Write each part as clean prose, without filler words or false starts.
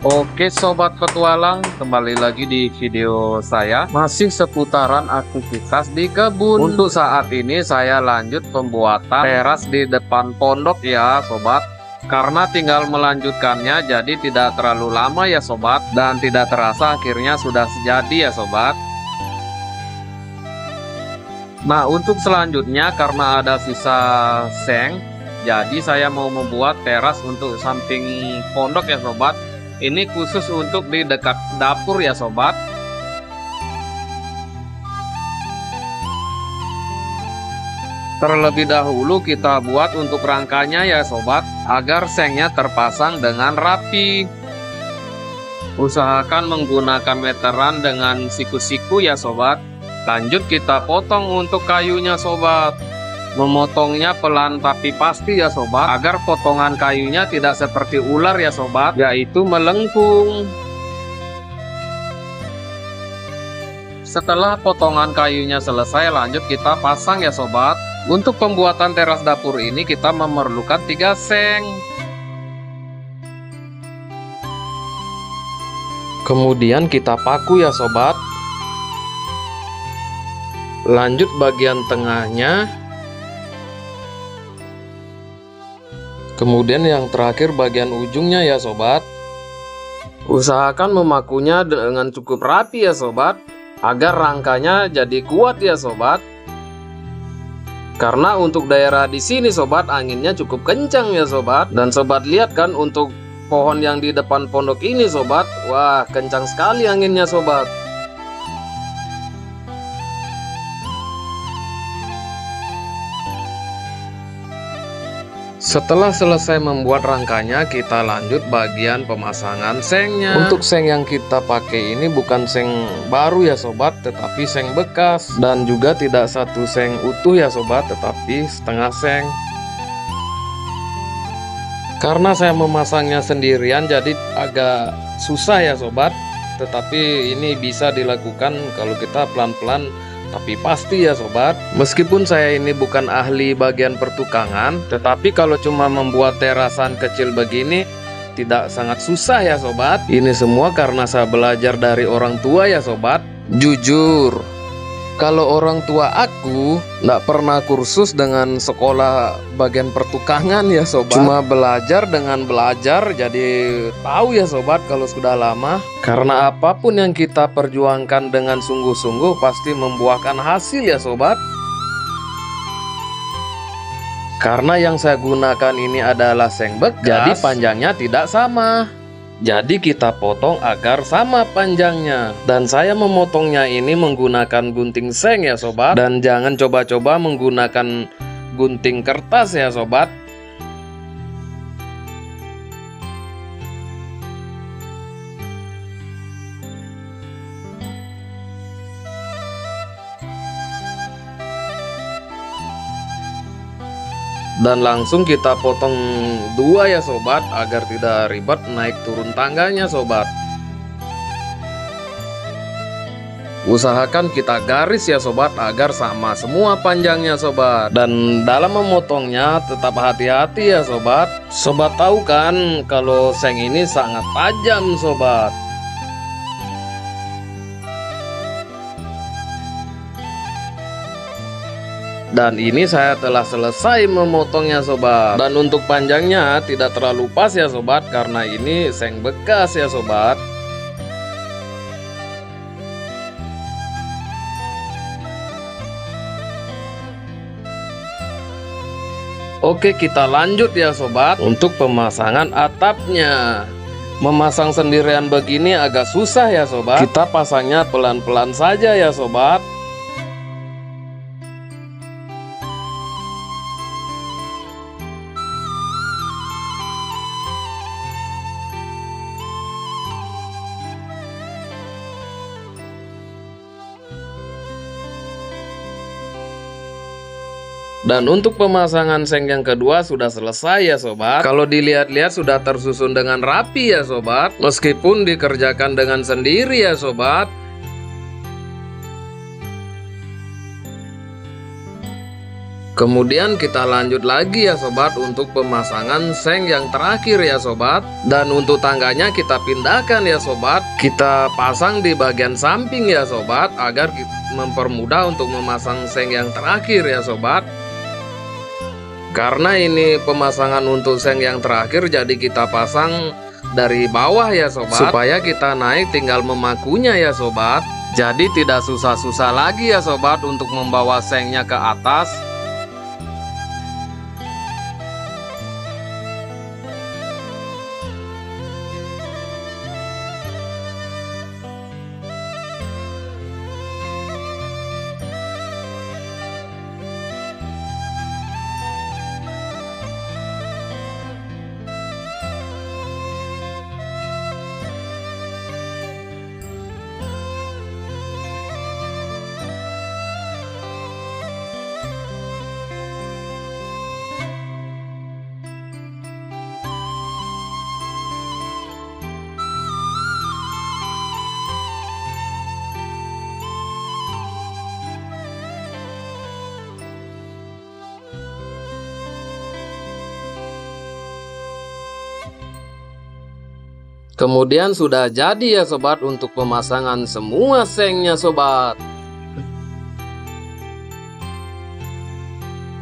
Oke sobat petualang, kembali lagi di video saya masih seputaran aktivitas di kebun. Untuk saat ini saya lanjut pembuatan teras di depan pondok ya sobat. Karena tinggal melanjutkannya, jadi tidak terlalu lama ya sobat, dan tidak terasa akhirnya sudah jadi ya sobat. Nah untuk selanjutnya, karena ada sisa seng, jadi saya mau membuat teras untuk samping pondok ya sobat. Ini khusus untuk di dekat dapur ya sobat. Terlebih dahulu kita buat untuk rangkanya ya sobat, agar sengnya terpasang dengan rapi. Usahakan menggunakan meteran dengan siku-siku ya sobat. Lanjut kita potong untuk kayunya sobat. Memotongnya pelan tapi pasti ya sobat, agar potongan kayunya tidak seperti ular ya sobat, yaitu melengkung. Setelah potongan kayunya selesai, lanjut kita pasang ya sobat. Untuk pembuatan teras dapur ini kita memerlukan 3 seng. Kemudian kita paku ya sobat. Lanjut bagian tengahnya. Kemudian yang terakhir bagian ujungnya ya sobat. Usahakan memakunya dengan cukup rapi ya sobat, agar rangkanya jadi kuat ya sobat. Karena untuk daerah di sini sobat, anginnya cukup kencang ya sobat. Dan sobat lihat kan untuk pohon yang di depan pondok ini sobat, wah kencang sekali anginnya sobat. Setelah selesai membuat rangkanya, kita lanjut bagian pemasangan sengnya. Untuk seng yang kita pakai ini bukan seng baru ya sobat, tetapi seng bekas. Dan juga tidak satu seng utuh ya sobat, tetapi setengah seng. Karena saya memasangnya sendirian, jadi agak susah ya sobat. Tetapi ini bisa dilakukan kalau kita pelan-pelan tapi pasti ya sobat. Meskipun saya ini bukan ahli bagian pertukangan, tetapi kalau cuma membuat terasan kecil begini tidak sangat susah ya sobat. Ini semua karena saya belajar dari orang tua ya sobat. Jujur, kalau orang tua aku nggak pernah kursus dengan sekolah bagian pertukangan ya sobat. Cuma belajar dengan belajar, jadi tahu ya sobat kalau sudah lama. Karena apapun yang kita perjuangkan dengan sungguh-sungguh pasti membuahkan hasil ya sobat. Karena yang saya gunakan ini adalah seng bekas, jadi panjangnya tidak sama. Jadi kita potong agar sama panjangnya. Dan saya memotongnya ini menggunakan gunting seng ya sobat. Dan jangan coba-coba menggunakan gunting kertas ya sobat. Dan langsung kita potong 2 ya sobat, agar tidak ribet naik turun tangganya sobat. Usahakan kita garis ya sobat, agar sama semua panjangnya sobat. Dan dalam memotongnya tetap hati-hati ya sobat. Sobat tahu kan kalau seng ini sangat tajam sobat. Dan ini saya telah selesai memotongnya sobat. Dan untuk panjangnya tidak terlalu pas ya sobat, karena ini seng bekas ya sobat. Oke, kita lanjut ya sobat untuk pemasangan atapnya. Memasang sendirian begini agak susah ya sobat. Kita pasangnya pelan-pelan saja ya sobat. Dan untuk pemasangan seng yang kedua sudah selesai ya sobat. Kalau dilihat-lihat sudah tersusun dengan rapi ya sobat. Meskipun dikerjakan dengan sendiri ya sobat. Kemudian kita lanjut lagi ya sobat untuk pemasangan seng yang terakhir ya sobat. Dan untuk tangganya kita pindahkan ya sobat. Kita pasang di bagian samping ya sobat, agar mempermudah untuk memasang seng yang terakhir ya sobat. Karena ini pemasangan untuk seng yang terakhir, jadi kita pasang dari bawah ya sobat, supaya kita naik tinggal memakunya ya sobat. Jadi tidak susah-susah lagi ya sobat untuk membawa sengnya ke atas. Kemudian sudah jadi ya sobat untuk pemasangan semua sengnya sobat.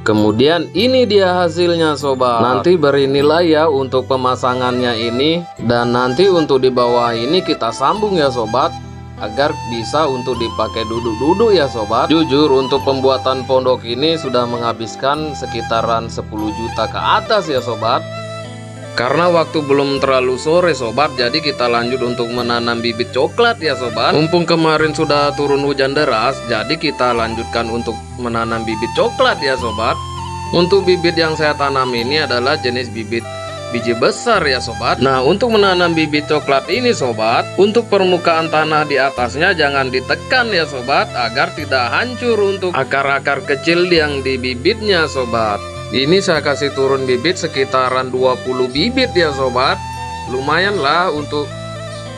Kemudian ini dia hasilnya sobat. Nanti beri nilai ya untuk pemasangannya ini. Dan nanti untuk di bawah ini kita sambung ya sobat, agar bisa untuk dipakai duduk-duduk ya sobat. Jujur untuk pembuatan pondok ini sudah menghabiskan sekitaran 10 juta ke atas ya sobat. Karena waktu belum terlalu sore sobat, jadi kita lanjut untuk menanam bibit coklat ya sobat. Mumpung kemarin sudah turun hujan deras, jadi kita lanjutkan untuk menanam bibit coklat ya sobat. Untuk bibit yang saya tanam ini adalah jenis bibit biji besar ya sobat. Nah, untuk menanam bibit coklat ini sobat, untuk permukaan tanah di atasnya jangan ditekan ya sobat, agar tidak hancur untuk akar-akar kecil yang di bibitnya sobat. Ini saya kasih turun bibit sekitaran 20 bibit ya sobat. Lumayan lah untuk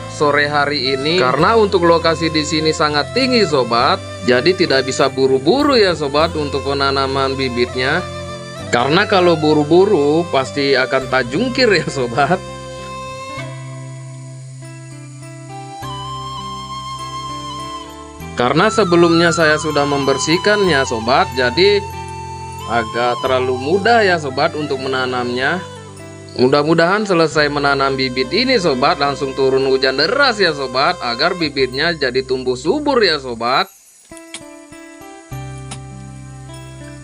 sore hari ini, karena untuk lokasi di sini sangat tinggi sobat. Jadi tidak bisa buru-buru ya sobat untuk penanaman bibitnya. Karena kalau buru-buru pasti akan tajungkir ya sobat. Karena sebelumnya saya sudah membersihkannya sobat, jadi agak terlalu mudah ya sobat untuk menanamnya. Mudah-mudahan selesai menanam bibit ini sobat, langsung turun hujan deras ya sobat, agar bibitnya jadi tumbuh subur ya sobat.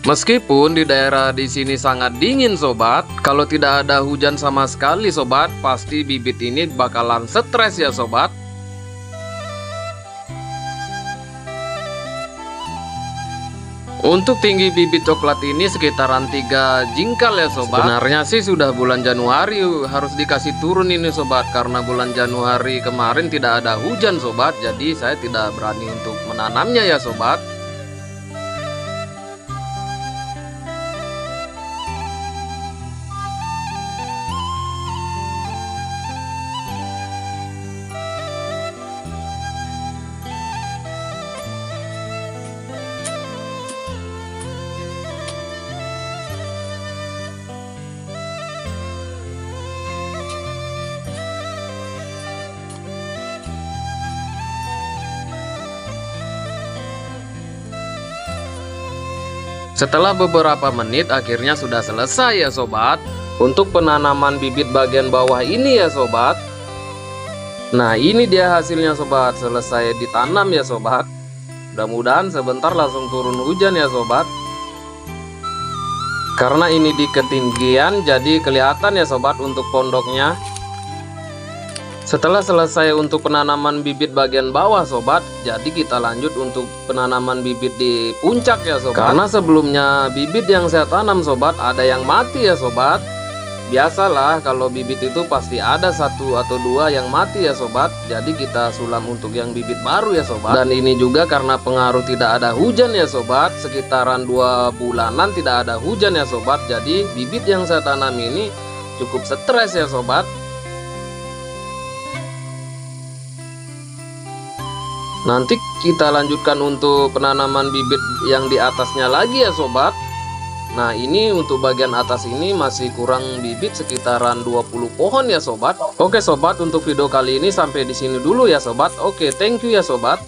Meskipun di daerah di sini sangat dingin sobat, kalau tidak ada hujan sama sekali sobat, pasti bibit ini bakalan stres ya sobat. Untuk tinggi bibit coklat ini sekitaran 3 jingkal ya sobat. Sebenarnya sih sudah bulan Januari harus dikasih turun ini sobat, karena bulan Januari kemarin tidak ada hujan sobat, jadi saya tidak berani untuk menanamnya ya sobat. Setelah beberapa menit akhirnya sudah selesai ya sobat untuk penanaman bibit bagian bawah ini ya sobat. Nah, ini dia hasilnya sobat, selesai ditanam ya sobat. Mudah-mudahan sebentar langsung turun hujan ya sobat. Karena ini di ketinggian jadi kelihatan ya sobat untuk pondoknya. Setelah selesai untuk penanaman bibit bagian bawah sobat, jadi kita lanjut untuk penanaman bibit di puncak ya sobat. Karena sebelumnya bibit yang saya tanam sobat ada yang mati ya sobat. Biasalah kalau bibit itu pasti ada 1 atau 2 yang mati ya sobat. Jadi kita sulam untuk yang bibit baru ya sobat. Dan ini juga karena pengaruh tidak ada hujan ya sobat, sekitaran 2 bulanan tidak ada hujan ya sobat. Jadi bibit yang saya tanam ini cukup stres ya sobat. Nanti kita lanjutkan untuk penanaman bibit yang di atasnya lagi ya sobat. Nah, ini untuk bagian atas ini masih kurang bibit sekitaran 20 pohon ya sobat. Oke sobat, untuk video kali ini sampai di sini dulu ya sobat. Oke, thank you ya sobat.